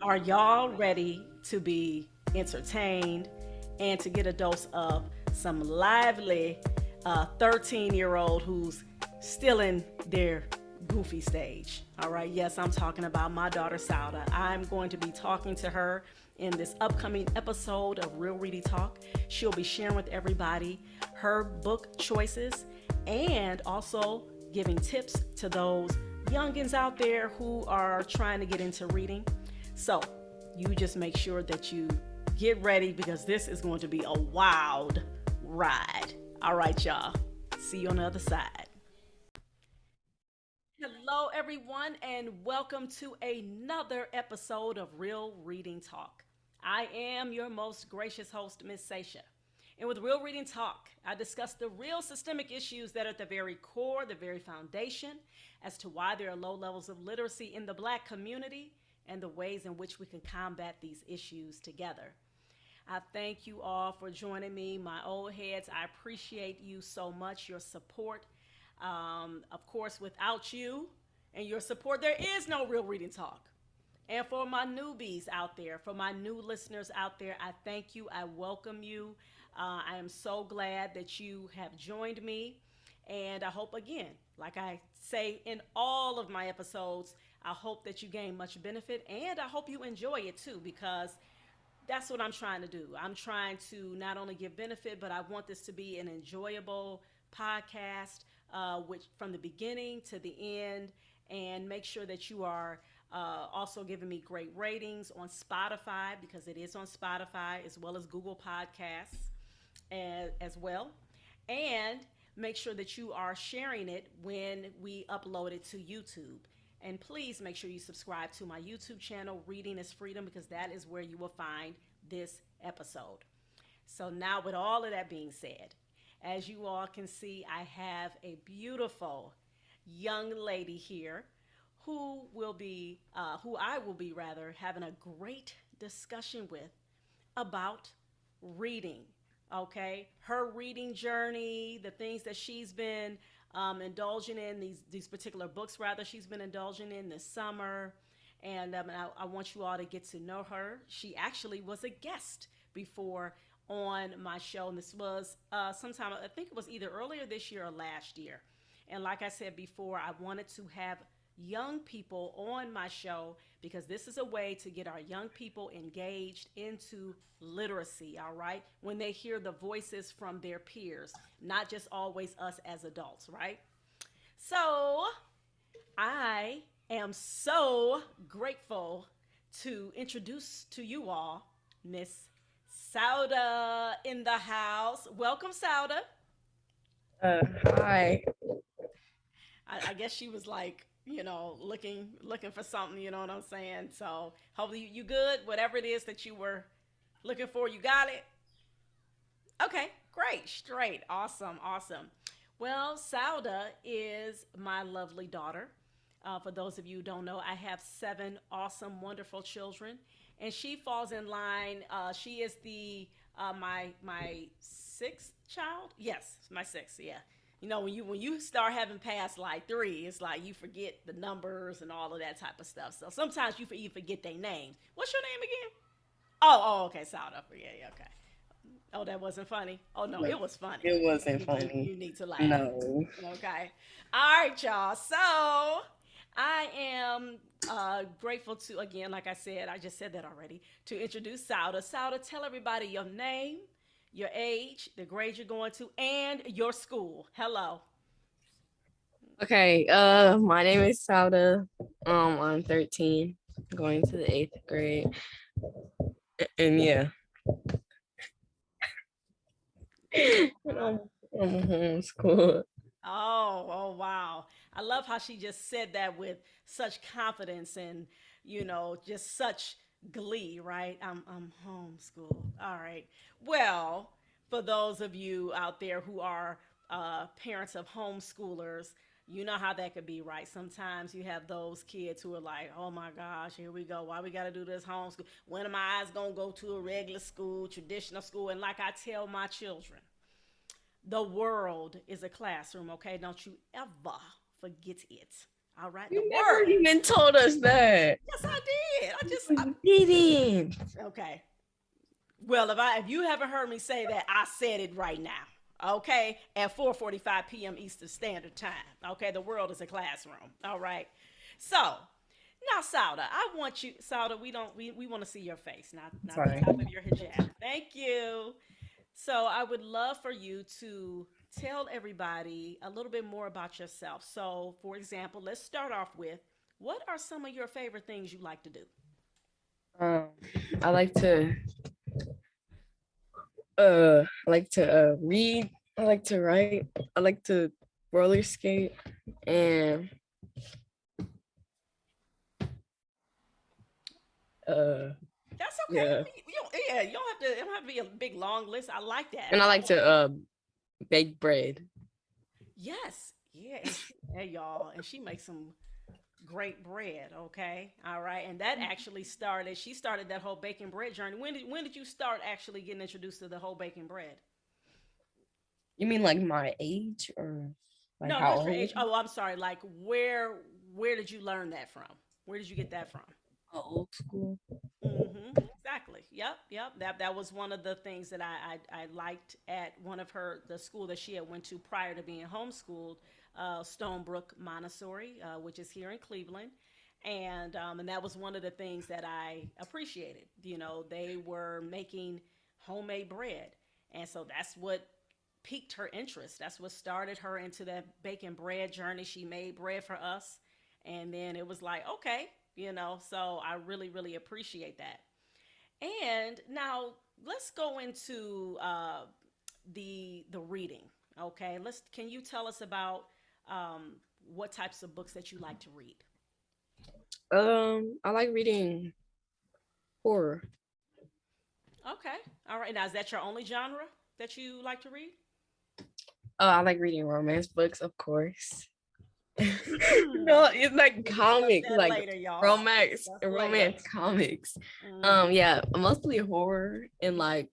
Are y'all ready to be entertained and to get a dose of some lively 13-year-old who's still in their goofy stage? All right, yes, I'm talking about my daughter Sauda. I'm going to be talking to her in this upcoming episode of Real Reading Talk. She'll be sharing with everybody her book choices and also giving tips to those youngins out there who are trying to get into reading. So you just make sure that you get ready because this is going to be a wild ride. All right, y'all. See you on the other side. Hello, everyone, and welcome to another episode of Real Reading Talk. I am your most gracious host, Miss Seisha. And with Real Reading Talk, I discuss the real systemic issues that are at the very core, the very foundation, as to why there are low levels of literacy in the Black community and the ways in which we can combat these issues together. I thank you all for joining me, my old heads. I appreciate you so much, your support. Of course, without you and your support, there is no Real Reading Talk. And for my newbies out there, for my new listeners out there, I thank you. I welcome you. I am so glad that you have joined me. And I hope, again, like I say in all of my episodes, I hope that you gain much benefit and I hope you enjoy it too, because that's what I'm trying to do. I'm trying to not only give benefit, but I want this to be an enjoyable podcast, which from the beginning to the end, and make sure that you are also giving me great ratings on Spotify because it is on Spotify as well as Google Podcasts as well. And make sure that you are sharing it when we upload it to YouTube. And please make sure you subscribe to my YouTube channel, Reading is Freedom, because that is where you will find this episode. So, now with all of that being said, as you all can see, I have a beautiful young lady here who I will be rather having a great discussion with about reading. Okay, her reading journey, the things that she's been indulging in, these particular books rather she's been indulging in this summer, and I want you all to get to know her. She actually was a guest before on my show, and this was sometime, I think it was either earlier this year or last year. And like I said before, I wanted to have young people on my show because this is a way to get our young people engaged into literacy, all right? When they hear the voices from their peers, not just always us as adults, right? So I am so grateful to introduce to you all Miss Sauda in the house. Welcome, Sauda. Hi. I guess she was like, looking for something. You know what I'm saying? So hopefully you good. Whatever it is that you were looking for, you got it. Okay, great, straight, awesome, awesome. Well, Sauda is my lovely daughter. For those of you who don't know, I have seven awesome, wonderful children, and she falls in line. She is the my sixth child. Yes, my sixth. Yeah, when you start having past like three, it's like you forget the numbers and all of that type of stuff. So sometimes you forget their names. What's your name again? Oh, okay, Sauda. Yeah, yeah, okay. Oh, that wasn't funny. Oh no, No, it was funny. it wasn't You funny. need to laugh. No. Okay. All right, y'all. So I am grateful to, again, like I said, I just said that already, to introduce Sauda. Sauda, tell everybody your name, your age, the grade you're going to, and your school. Hello. Okay, my name is Sauda. I'm 13, going to the eighth grade. And yeah. I'm, I'm homeschooled. Oh, wow. I love how she just said that with such confidence and, just such glee, right? I'm homeschooled. All right. Well, for those of you out there who are parents of homeschoolers, you know how that could be, right? Sometimes you have those kids who are like, oh my gosh, here we go. Why we got to do this homeschool? When am I going to go to a regular school, traditional school? And like I tell my children, the world is a classroom, okay? Don't you ever forget it. All right? The You never world. even told us that. Yes, I did. I just You didn't. Okay. Well, if you haven't heard me say that, I said it right now. Okay, at 4:45 p.m. Eastern Standard Time. Okay, the world is a classroom. All right. So now, Sauda, I want you, Sauda. We want to see your face, not the Sorry. top of your hijab. Thank you. So I would love for you to tell everybody a little bit more about yourself. So, for example, let's start off with what are some of your favorite things you like to do? Um, I like to read. I like to write. I like to roller skate, and uh That's okay. yeah, You don't have to. It don't have to be a big long list. I like that. and I like to bake bread. Yes, yeah, and hey y'all, and she makes some great bread. Okay, all right, and that actually started. She started that whole baking bread journey. When did you start actually getting introduced to the whole baking bread? You mean like my age or like No, how not your old? age. Oh, I'm sorry. Like where did you learn that from? Where did you get that from? How old school? Exactly. Yep. That was one of the things that I liked at one of the school that she had went to prior to being homeschooled, Stonebrook Montessori, which is here in Cleveland, and that was one of the things that I appreciated. You know, they were making homemade bread, and so that's what piqued her interest. That's what started her into that baking bread journey. She made bread for us, and then it was like, okay, so I really appreciate that. And now let's go into the reading. Okay, let's. Can you tell us about what types of books that you like to read? I like reading horror. Okay, all right. Now is that your only genre that you like to read? I like reading romance books, of course. No, it's like We'll discuss comic, that like later, y'all. We'll romance, discuss later. romance comics. Hmm. Yeah, mostly horror and like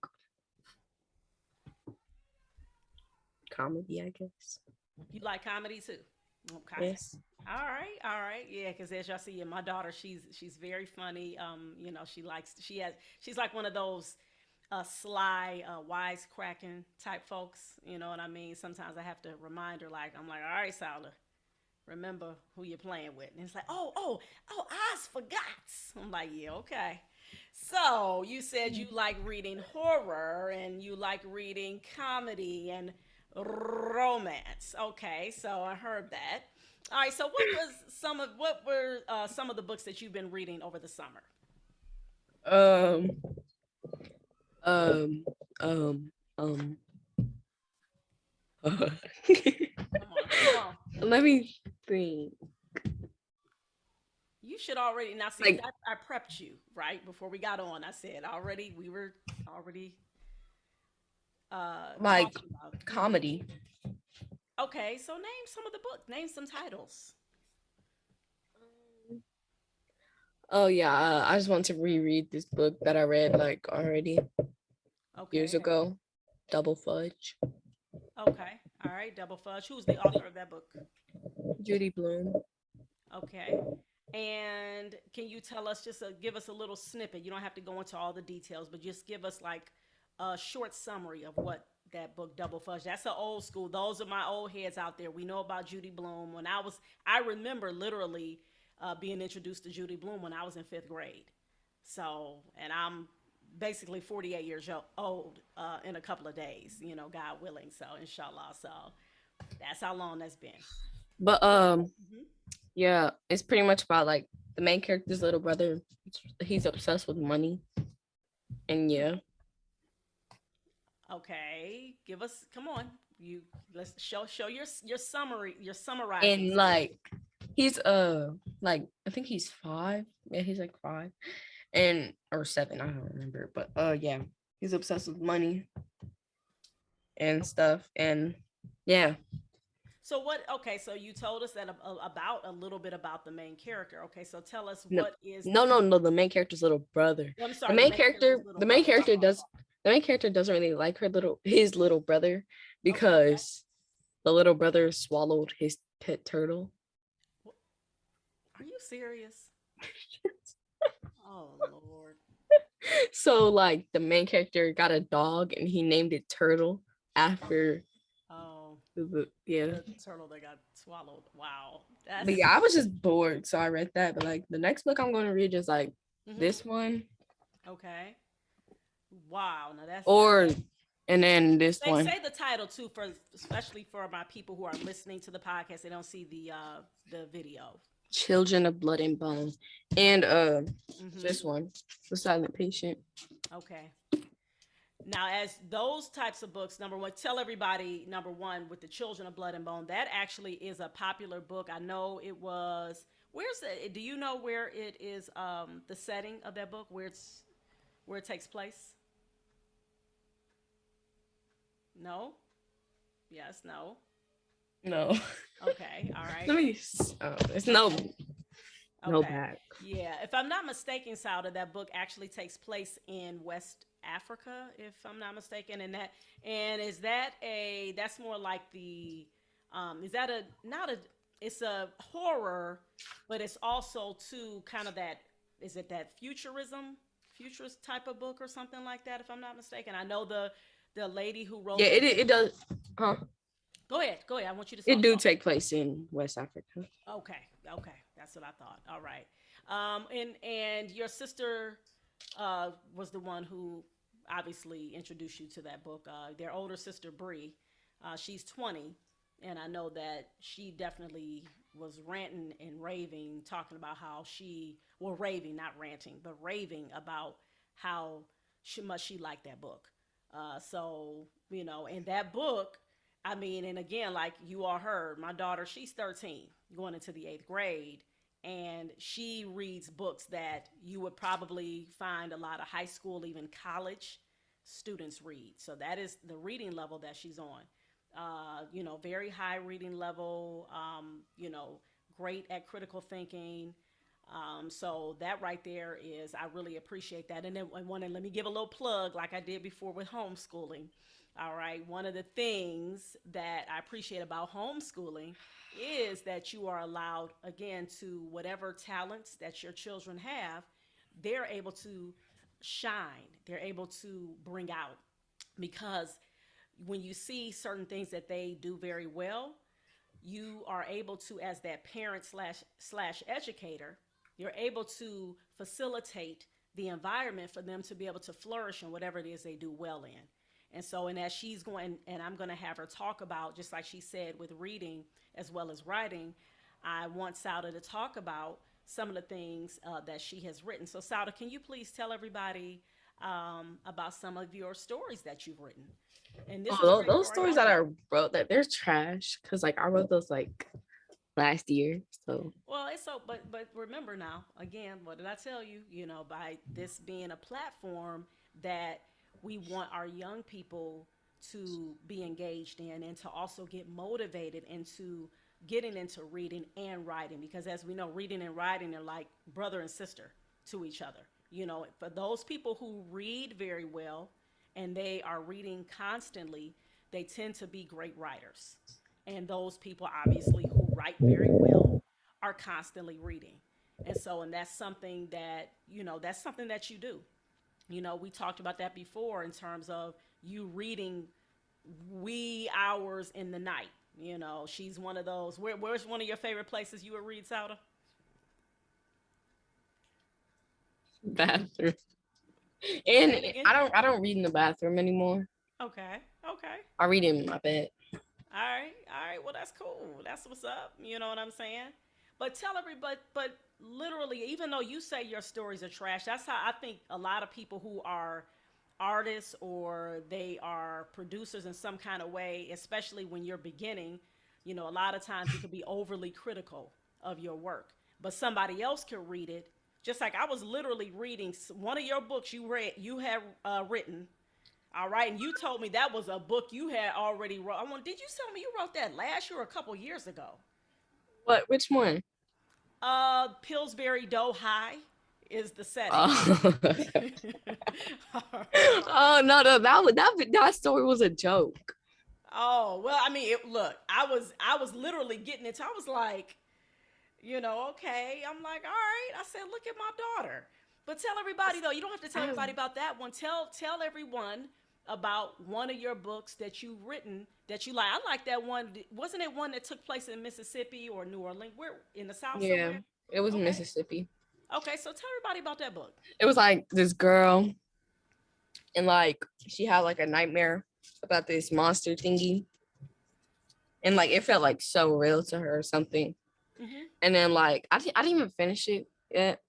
comedy, I guess. You like comedy too? Okay. Yes. All right, yeah. Because as y'all see, my daughter, she's very funny. She's like one of those sly, wisecracking type folks. You know what I mean? Sometimes I have to remind her, like, I'm like, all right, Sauda, remember who you're playing with. And it's like, oh, I forgot. I'm like, yeah, okay. So you said you like reading horror and you like reading comedy and romance. Okay, so I heard that. All right, so what were some of the books that you've been reading over the summer? Um, um, um, um. Come on. Let me think. You should already now see. Like, I prepped you right before we got on. I said already we were already like talking about. comedy. Okay, so name some of the books. Name some titles. Oh yeah, I just want to reread this book that I read like already years Okay. ago. Double Fudge. Okay. All right. Double Fudge. Who's the author of that book? Judy Bloom. Okay. And can you tell us give us a little snippet? You don't have to go into all the details, but just give us like a short summary of what that book Double Fudge. That's an old school. Those are my old heads out there. We know about Judy Bloom. I remember literally being introduced to Judy Bloom when I was in fifth grade. So, and I'm basically 48 years old in a couple of days. God willing. So, inshallah. So, that's how long that's been. But Mhm. yeah, it's pretty much about like the main character's little brother. He's obsessed with money, and yeah, Okay, give us. Come on, you. Let's show your summary, your summarizing and skills. like he's like I think he's 5. Yeah, he's like 5, and or 7. I don't remember, but yeah, he's obsessed with money and stuff, and yeah. So what? Okay, so you told us that about a little bit about the main character. Okay, so tell us No, what is no, the. no, no. The main character's little brother. I'm The sorry, the main main character's character, little the main brother. character does. The main character doesn't really like his little brother Okay, because the little brother swallowed his pet turtle. are you serious? Oh So like the main character got a dog and he named it Turtle after Oh, yeah. the turtle that got swallowed. Wow, But that's yeah, I was just bored, so I read that. But like the next book I'm going to read is like hmm this one okay. Wow, now that's or and then this one, say the title too for especially for my people who are listening to the podcast. They don't see the video. Children of Blood and Bone, and Mm-hmm. this one, The Silent Patient. Okay. Now, as those types of books, number one, tell everybody, number one, with the Children of Blood and Bone, that actually is a popular book. I know it was. Where's the? Do you know where it is? The setting of that book, where it takes place? No. Yes. No. No, Okay. All right. let me. It's no Okay. back. Yeah. If I'm not mistaken, Sauda, that book actually takes place in West Africa, if I'm not mistaken. And is that that's more like is that a, not a, it's a horror, but it's also too kind of that, is it that futurist type of book or something like that, if I'm not mistaken? I know the lady who Yeah, wrote the book. it does. Huh? Go ahead. Go ahead. I want you to It talk. do take place in West Africa. Okay, okay, that's what I thought. All right, and your sister was the one who obviously introduced you to that book. Their older sister Bree, she's 20, and I know that she definitely was ranting and raving, talking about how raving, not ranting, but raving about how much she liked that book. So in that book, I mean, and again, like you all heard, my daughter, she's 13, going into the eighth grade, and she reads books that you would probably find a lot of high school, even college students read. So that is the reading level that she's on. Very high reading level, great at critical thinking. So that right there is, I really appreciate that. And then I want to let me give a little plug, like I did before with homeschooling. All right. One of the things that I appreciate about homeschooling is that you are allowed, again, to whatever talents that your children have, they're able to shine, they're able to bring out. Because when you see certain things that they do very well, you are able to, as that parent slash educator, you're able to facilitate the environment for them to be able to flourish in whatever it is they do well in. And so, and as she's going, and I'm going to have her talk about, just like she said, with reading as well as writing, I want Sauda to talk about some of the things that she has written. So, Sauda, can you please tell everybody about some of your stories that you've written? And this is Oh, great those for our stories young that I people. wrote, that they're trash because like I wrote those like last year. So Well, it's so, but remember now, again, what did I tell you? By this being a platform that we want our young people to be engaged in and to also get motivated into getting into reading and writing, because as we know, reading and writing are like brother and sister to each other. For those people who read very well and they are reading constantly, they tend to be great writers. And those people, obviously, who write very well are constantly reading. And that's something that, that's something that you do. We talked about that before in terms of you reading wee hours in the night. She's one of those. Where's one of your favorite places you would read, Sauda? bathroom. Say And it again. I don't read in the bathroom anymore. Okay. Okay. I read in my bed. All right. All right. Well, that's cool. That's what's up. You know what I'm saying? But tell everybody, but literally, even though you say your stories are trash, that's how I think a lot of people who are artists or they are producers in some kind of way, especially when you're beginning, a lot of times you could be overly critical of your work. But somebody else could read it. Just like I was literally reading one of your books you had written. All right, and you told me that was a book you had already wrote. Did you tell me you wrote that last year or a couple years ago? What? Which one? Pillsbury Dough High is the setting. Oh, All right. oh no, no, that story was a joke. Oh well, I mean, look, I was literally getting into. I was like, okay. I'm like, all right. I said, look at my daughter. But tell everybody though, you don't have to tell I have, everybody about that one. Tell everyone about one of your books that you've written that you like. I like that one. Wasn't it one that took place in Mississippi or New Orleans? Where in the South yeah, somewhere? it was Okay. Mississippi. Okay. So tell everybody about that book. It was like this girl, and like she had like a nightmare about this monster thingy, and like it felt like so real to her or something. Mm-hmm. And then like I didn't even finish it yet.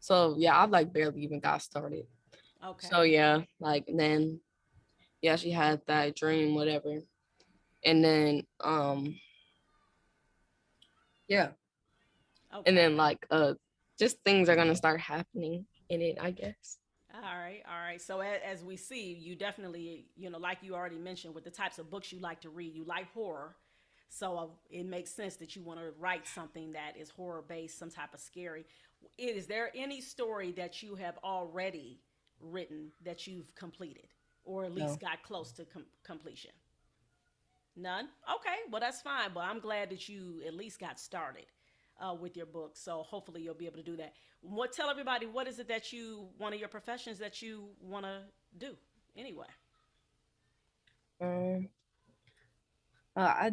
So yeah, I like barely even got started. So Okay. yeah, like then yeah, she had that dream, whatever. And then yeah. And Okay. then like just things are gonna start happening in it, I guess. All right, all right. So as we see, you definitely, like you already mentioned, with the types of books you like to read, you like horror. So it makes sense that you want to write something that is horror based, some type of scary. Is there any story that you have already written that you've completed, or at least No. got close to completion? None. Okay, well that's fine. But I'm glad that you at least got started with your book. So hopefully you'll be able to do that. Tell everybody what is it that one of your professions that you want to do anyway. Um uh, I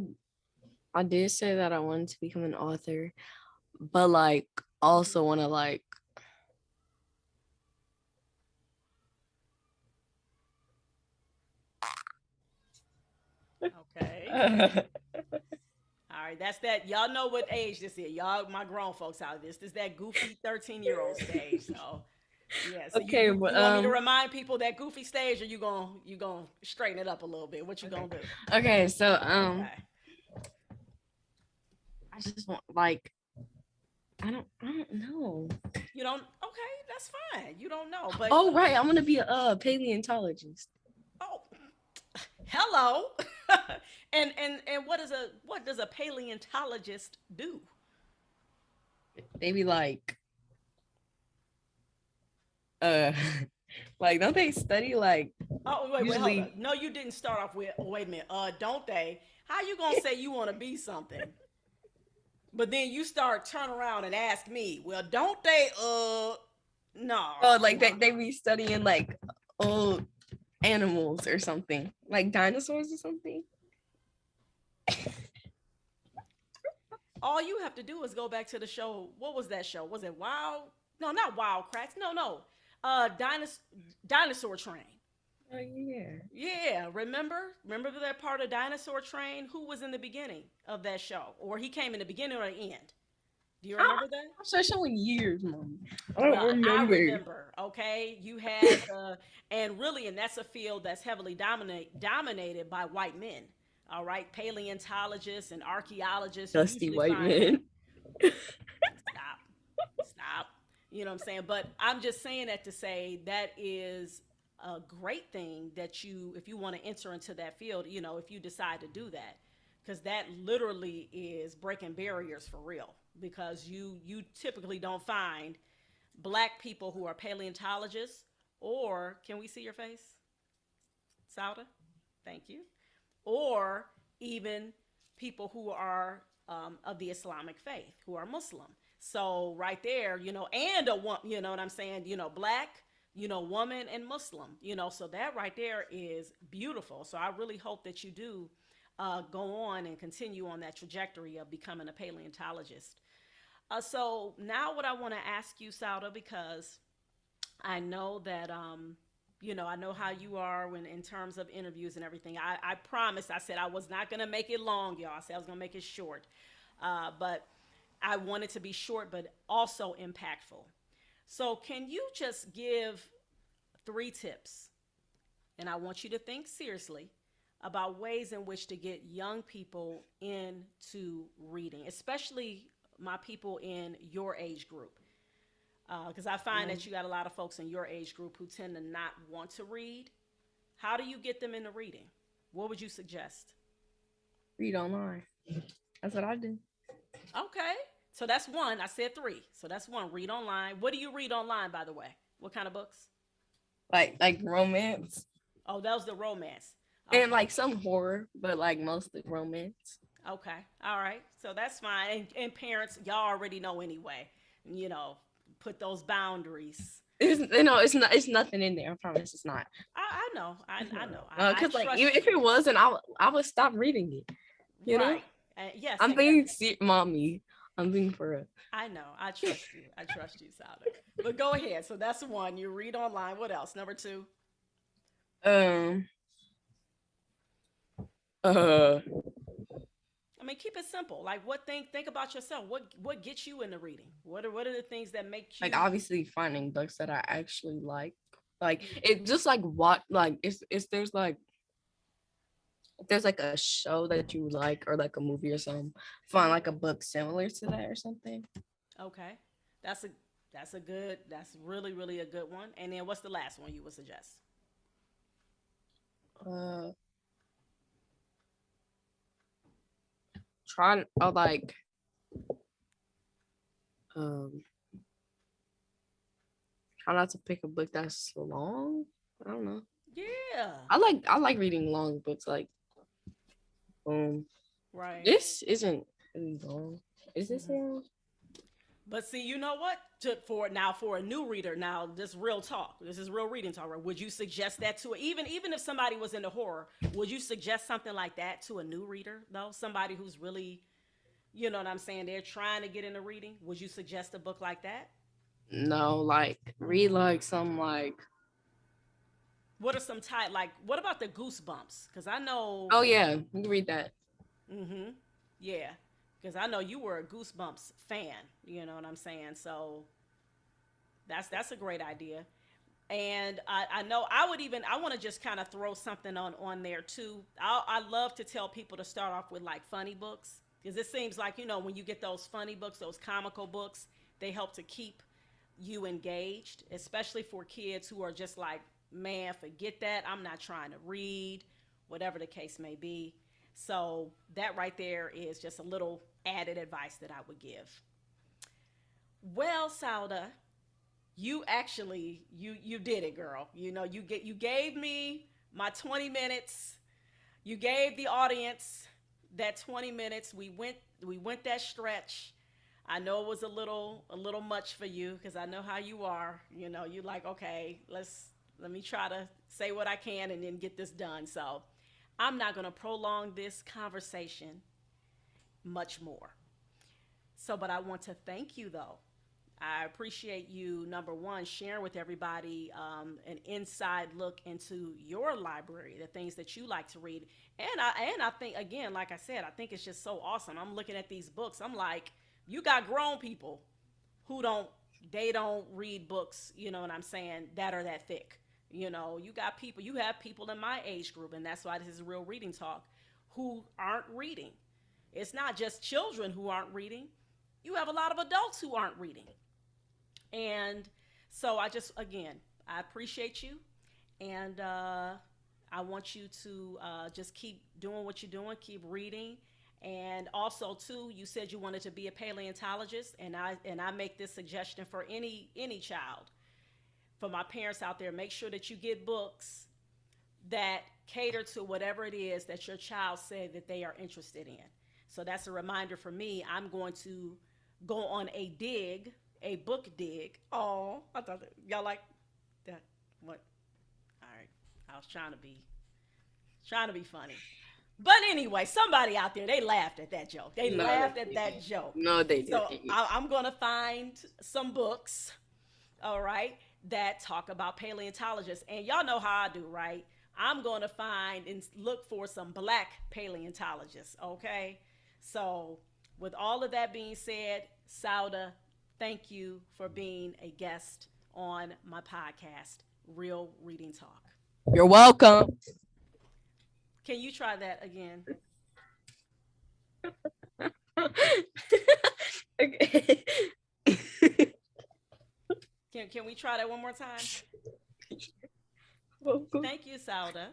I did say that I wanted to become an author, but like also wanna like Okay. All right, that's that. Y'all know what age this is. Y'all, my grown folks out of this. This is that goofy 13-year-old stage. So yeah. So you, okay, you but you want me to remind people that goofy stage, or you gonna straighten it up a little bit? What you okay. gonna do? Okay, so Okay. I just want like I don't know. You don't. Okay, that's fine. You don't know, but Oh right, I'm gonna be a paleontologist. oh, hello. And what does a paleontologist do? They be like uh like don't they study like Oh wait, hold usually up. No, you didn't start off with. Oh, wait a minute. Don't they? How you gonna say you want to be something, but then you start turn around and ask me? Well, don't they? No. oh like they be studying like old animals or something like dinosaurs or something. All you have to do is go back to the show. What was that show? Was it Wild? No, not Wild Cracks. No, no. Dinosaur Train. Oh yeah. Yeah, remember that part of Dinosaur Train? Who was in the beginning of that show, or he came in the beginning or the end? Do you remember that? I'm so showing years, mom. I don't Well, I remember. remember. Okay, you had and that's a field that's heavily dominated by white men. All right, paleontologists and archaeologists. You Dusty usually white find them. man. Stop, stop. You know what I'm saying? But I'm just saying that to say that is a great thing that if you want to enter into that field, if you decide to do that, because that literally is breaking barriers for real. Because you typically don't find black people who are paleontologists, or can we see your face, Sauda? Thank you. Or even people who are of the Islamic faith, who are Muslim. So right there, and a one, you know what I'm saying, black, woman and Muslim, so that right there is beautiful. So I really hope that you do go on and continue on that trajectory of becoming a paleontologist. So now what I want to ask you, Sauda, because I know that I know how you are when in terms of interviews and everything. I promised. I said I was not gonna make it long, y'all. I said I was gonna make it short, but I wanted to be short, but also impactful. So can you just give 3 tips, and I want you to think seriously about ways in which to get young people into reading, especially my people in your age group, because I find that you got a lot of folks in your age group who tend to not want to read. How do you get them into reading? What would you suggest? Read online. That's what I do. Okay, so that's one. I said 3, so that's one. Read online. What do you read online, by the way? What kind of books? Like romance Oh, that was the romance. and Okay, like some horror, but like mostly romance. okay, all right. So that's fine. And parents, y'all already know anyway. You know, put those boundaries. It's, you know, it's not. It's nothing in there. I promise, it's not. I know. I know. I Because like, even trust if you. it wasn't, I would stop reading it. You know, Right. Yes, I'm exactly. being mommy. I'm being for real. I know. I trust you. I trust you, Sauda. But go ahead. So that's one. You read online. What else? Number two. Um. Uh. I mean, keep it simple. Like, what think about yourself? What gets you into reading? What are the things that make Like, you? obviously finding books that I actually like it, just like what, like, it's there's like a show that you like, or like a movie or something, find Mhm. like a book similar to that or something. Okay, that's a that's really a good one. And then what's the last one you would suggest? uh Try, like, um try not to pick a book that's long. I don't know. Yeah. I like reading long books, like, um Right. this isn't really long. Is this Hmm. long? But see, you know what? For a new reader, now this real talk. This is real reading talk. Right? Would you suggest that to even if somebody was into horror? Would you suggest something like that to a new reader though? Somebody who's really, you know what I'm saying? They're trying to get into reading. Would you suggest a book like that? No, like, read like some, like, What are some type like? What about the Goosebumps? Because I know. oh yeah, you can read that. Mm-hmm. Yeah. Because I know you were a Goosebumps fan. You know what I'm saying? So that's a great idea. And I know I want to just kind of throw something on there too. I love to tell people to start off with like funny books, because it seems like, when you get those funny books, those comical books, they help to keep you engaged, especially for kids who are just like, man, forget that, I'm not trying to read, whatever the case may be. So that right there is just a little added advice that I would give. Well, Sauda, you actually you did it, girl. You gave me my 20 minutes. You gave the audience that 20 minutes. We went that stretch. I know it was a little much for you, because I know how you are. You like, okay, let me try to say what I can and then get this done. So I'm not going to prolong this conversation much more. So, but I want to thank you though. I appreciate you, number one, sharing with everybody an inside look into your library, the things that you like to read. And I think, again, like I said, I think it's just so awesome. I'm looking at these books. I'm like, you got grown people who don't read books, you know what I'm saying, that are that thick. You have people in my age group, and that's why this is real reading talk, who aren't reading. It's not just children who aren't reading. You have a lot of adults who aren't reading. And so again, I appreciate you. And I want you to just keep doing what you're doing, keep reading. And also, too, you said you wanted to be a paleontologist, and I make this suggestion for any child, for my parents out there. Make sure that you get books that cater to whatever it is that your child said that they are interested in. So that's a reminder for me. I'm going to go on a book dig. Oh, I thought y'all like that. What? All right. I was trying to be funny. But anyway, somebody out there, they laughed at that joke. They No, they laughed at that didn't. joke. No, they So didn't. I'm going to find some books, all right, that talk about paleontologists. And y'all know how I do, right? I'm going to find and look for some black paleontologists, okay? So, with all of that being said, Sauda, thank you for being a guest on my podcast, Real Reading Talk. You're welcome. Can you try that again? Okay. Can we try that one more time? Welcome. Thank you, Sauda.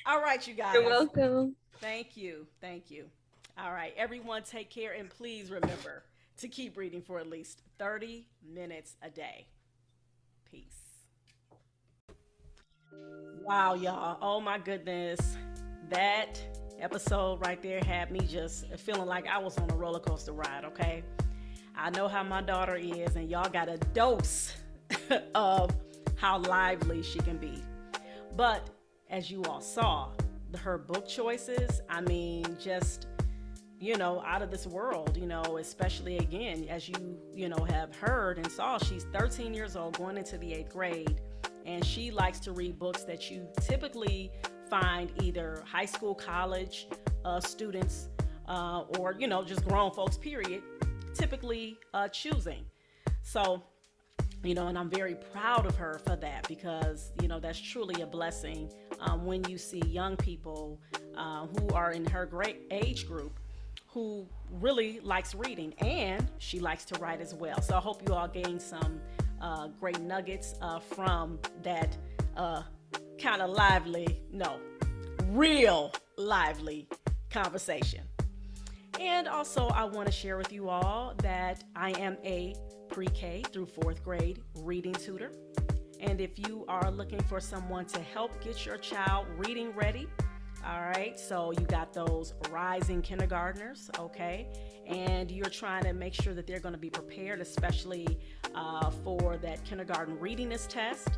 All right, you You're guys. welcome. Thank you. Thank you. All right, everyone, take care, and please remember to keep reading for at least 30 minutes a day. Peace. Wow, y'all. Oh my goodness. That episode right there had me just feeling like I was on a roller coaster ride, okay? I know how my daughter is, and y'all got a dose of how lively she can be. But as you all saw, her book choices, I mean, just, out of this world, especially again, as you have heard and saw, she's 13 years old going into the 8th grade. And she likes to read books that you typically find either high school, college students, or, just grown folks, period, typically choosing. So, and I'm very proud of her for that because, that's truly a blessing when you see young people who are in her great age group who really likes reading, and she likes to write as well. So I hope you all gain some great nuggets from that kind of real lively conversation. And also, I want to share with you all that I am a pre-K through 4th grade reading tutor. And if you are looking for someone to help get your child reading ready, all right, so you got those rising kindergartners, okay, and you're trying to make sure that they're going to be prepared, especially for that kindergarten readiness test.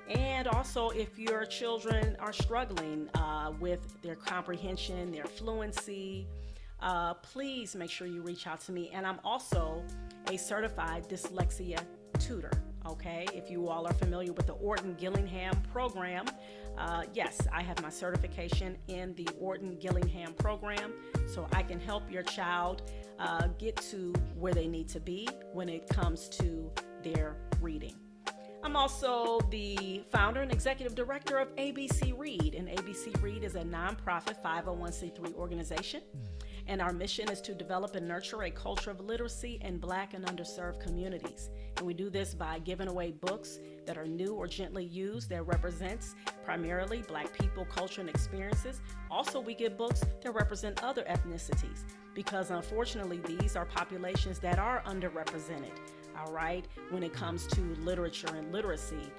And also, if your children are struggling with their comprehension, their fluency, please make sure you reach out to me. And I'm also a certified dyslexia tutor. Okay, if you all are familiar with the Orton-Gillingham program, yes, I have my certification in the Orton-Gillingham program, so I can help your child get to where they need to be when it comes to their reading. I'm also the founder and executive director of ABC Read, and ABC Read is a nonprofit 501c3 organization. And our mission is to develop and nurture a culture of literacy in Black and underserved communities. And we do this by giving away books that are new or gently used that represents primarily Black people, culture, and experiences. Also, we give books that represent other ethnicities because unfortunately, these are populations that are underrepresented, all right, when it comes to literature and literacy,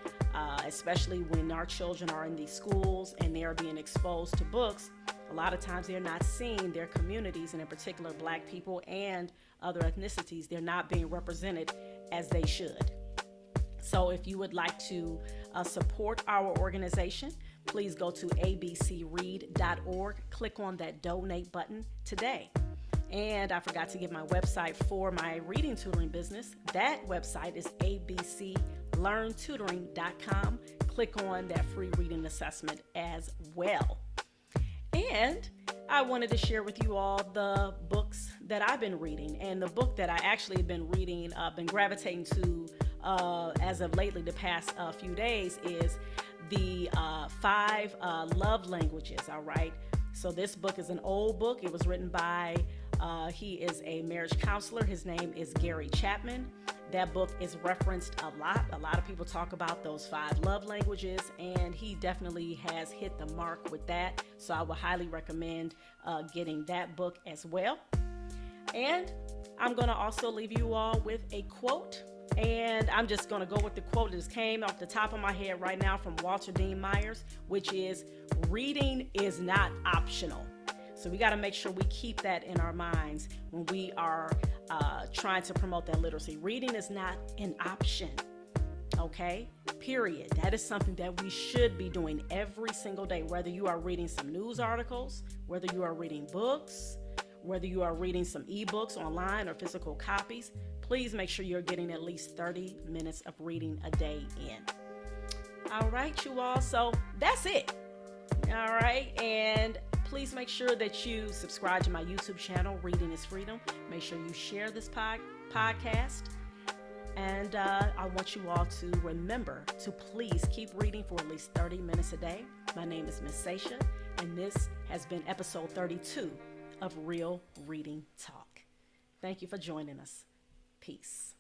especially when our children are in these schools and they are being exposed to books. A lot of times they're not seeing their communities, and in particular Black people and other ethnicities, they're not being represented as they should. So if you would like to support our organization, please go to abcread.org, click on that donate button today. And I forgot to give my website for my reading tutoring business. That website is abclearntutoring.com. Click on that free reading assessment as well. And I wanted to share with you all the books that I've been reading. And the book that I actually have been reading, been gravitating to as of lately, the past few days, is the 5 love languages, all right? So this book is an old book. It was written by, he is a marriage counselor. His name is Gary Chapman. That book is referenced a lot. A lot of people talk about those 5 love languages, and he definitely has hit the mark with that. So I would highly recommend getting that book as well. And I'm going to also leave you all with a quote. And I'm just going to go with the quote that just came off the top of my head right now from Walter Dean Myers, which is, reading is not optional. So we got to make sure we keep that in our minds when we are trying to promote that literacy. Reading is not an option, okay? Period. That is something that we should be doing every single day, whether you are reading some news articles, whether you are reading books, whether you are reading some ebooks online or physical copies. Please make sure you're getting at least 30 minutes of reading a day in. All right, you all. So that's it. All right. And please make sure that you subscribe to my YouTube channel, Reading is Freedom. Make sure you share this podcast. And I want you all to remember to please keep reading for at least 30 minutes a day. My name is Miss Sasha, and this has been episode 32 of Real Reading Talk. Thank you for joining us. Peace.